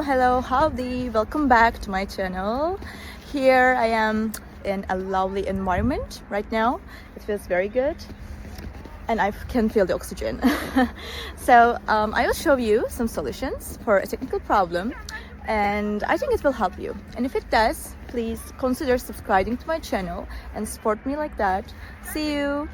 Hello, howdy, welcome back to my channel. Here I am in a lovely environment right now. It feels very good and I can feel the oxygen. So I will show you some solutions for a technical problem, and I think it will help you. And if it does, please consider subscribing to my channel and support me like that. See you.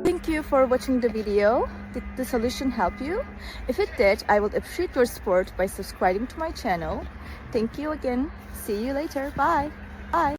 Thank you for watching the video. Did the solution help you? If it did, I would appreciate your support by subscribing to my channel. Thank you again. See you later. Bye. Bye.